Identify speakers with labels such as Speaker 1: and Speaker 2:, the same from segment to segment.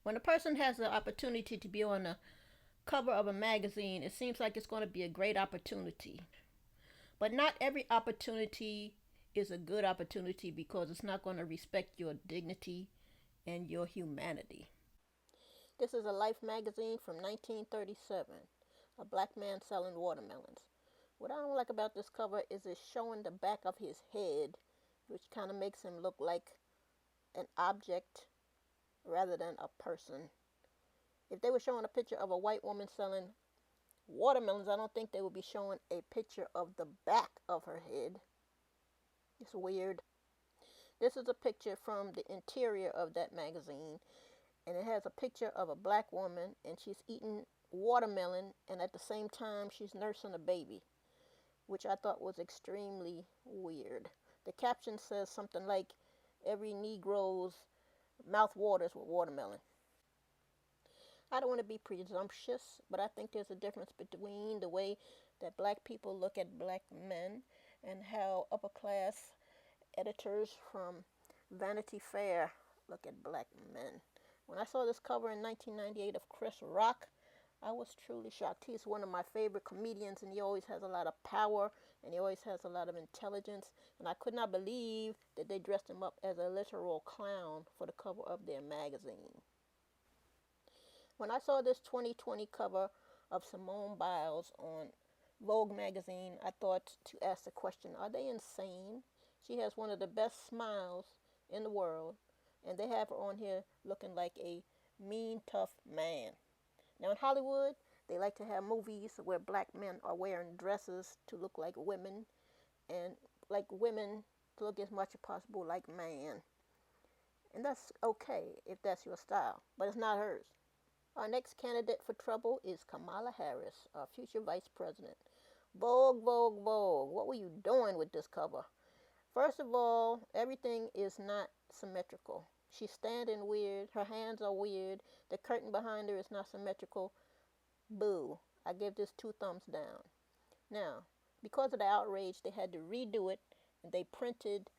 Speaker 1: When a person has the opportunity to be on the cover of a magazine, it seems like it's going to be a great opportunity. But not every opportunity is a good opportunity because it's not going to respect your dignity and your humanity. This is a Life magazine from 1937. A black man selling watermelons. What I don't like about this cover is it's showing the back of his head, which kind of makes him look like an object rather than a person. If they were showing a picture of a white woman selling watermelons, I don't think they would be showing a picture of the back of her head. It's weird. This is a picture from the interior of that magazine, and it has a picture of a black woman, and she's eating watermelon, and at the same time, she's nursing a baby, which I thought was extremely weird. The caption says something like, "Every Negro's mouth waters with watermelon." I don't want to be presumptuous, but I think there's a difference between the way that black people look at black men and how upper class editors from Vanity Fair look at black men. When I saw this cover in 1998 of Chris Rock, I was truly shocked. He's one of my favorite comedians, and he always has a lot of power, and he always has a lot of intelligence. And I could not believe that they dressed him up as a literal clown for the cover of their magazine. When I saw this 2020 cover of Simone Biles on Vogue magazine, I thought to ask the question, are they insane? She has one of the best smiles in the world, and they have her on here looking like a mean, tough man. Now in Hollywood, they like to have movies where black men are wearing dresses to look like women, and like women to look as much as possible like man. And that's okay if that's your style, but it's not hers. Our next candidate for trouble is Kamala Harris, our future vice president. Vogue, Vogue, Vogue. What were you doing with this cover? First of all, everything is not symmetrical. She's standing weird. Her hands are weird. The curtain behind her is not symmetrical. Boo. I give this 2 thumbs down. Now, because of the outrage, they had to redo it, and they printed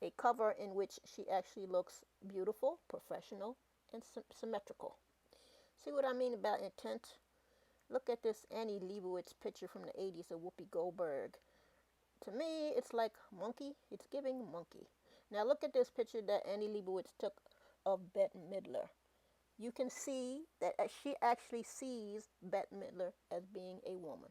Speaker 1: a cover in which she actually looks beautiful, professional, and symmetrical. See what I mean about intent? Look at this Annie Leibovitz picture from the 80s of Whoopi Goldberg. To me, it's like monkey. It's giving monkey. Now look at this picture that Annie Leibovitz took of Bette Midler. You can see that she actually sees Bette Midler as being a woman.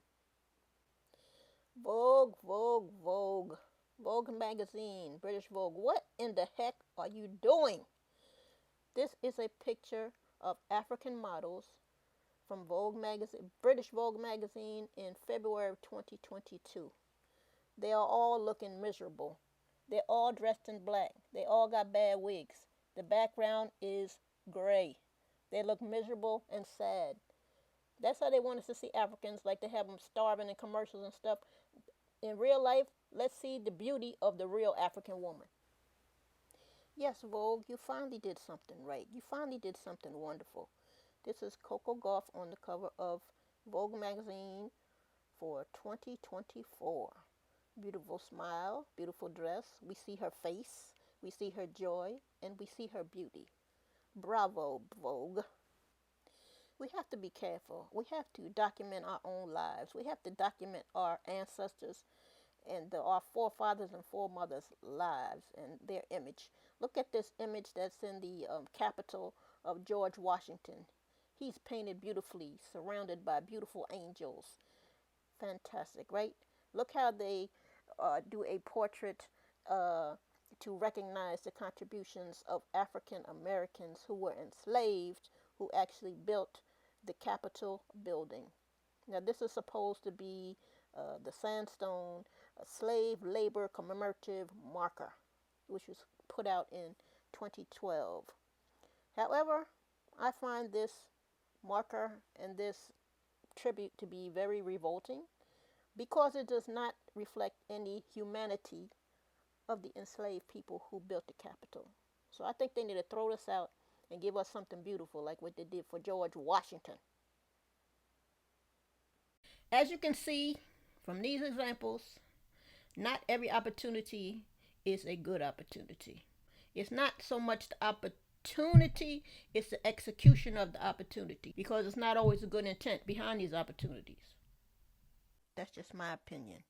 Speaker 1: Vogue, Vogue, Vogue. Vogue magazine, British Vogue. What in the heck are you doing? This is a picture of African models from Vogue magazine, British Vogue magazine in February of 2022. They are all looking miserable. They're all dressed in black. They all got bad wigs. The background is gray. They look miserable and sad. That's how they want us to see Africans, like they have them starving in commercials and stuff. In real life, let's see the beauty of the real African woman. Yes, Vogue, you finally did something right. You finally did something wonderful. This is Coco Gauff on the cover of Vogue magazine for 2024. Beautiful smile, beautiful dress. We see her face, we see her joy, and we see her beauty. Bravo, Vogue. We have to be careful. We have to document our own lives. We have to document our ancestors and our forefathers and foremothers' lives and their image. Look at this image that's in the Capitol of George Washington. He's painted beautifully, surrounded by beautiful angels. Fantastic, right? Look how they do a portrait to recognize the contributions of African Americans who were enslaved, who actually built the Capitol building. Now, this is supposed to be the sandstone slave labor commemorative marker, which was put out in 2012. However, I find this marker and this tribute to be very revolting because it does not reflect any humanity of the enslaved people who built the Capitol. So I think they need to throw this out and give us something beautiful like what they did for George Washington. As you can see from these examples, not every opportunity is a good opportunity. It's not so much the opportunity, it's the execution of the opportunity, because it's not always a good intent behind these opportunities. That's just my opinion.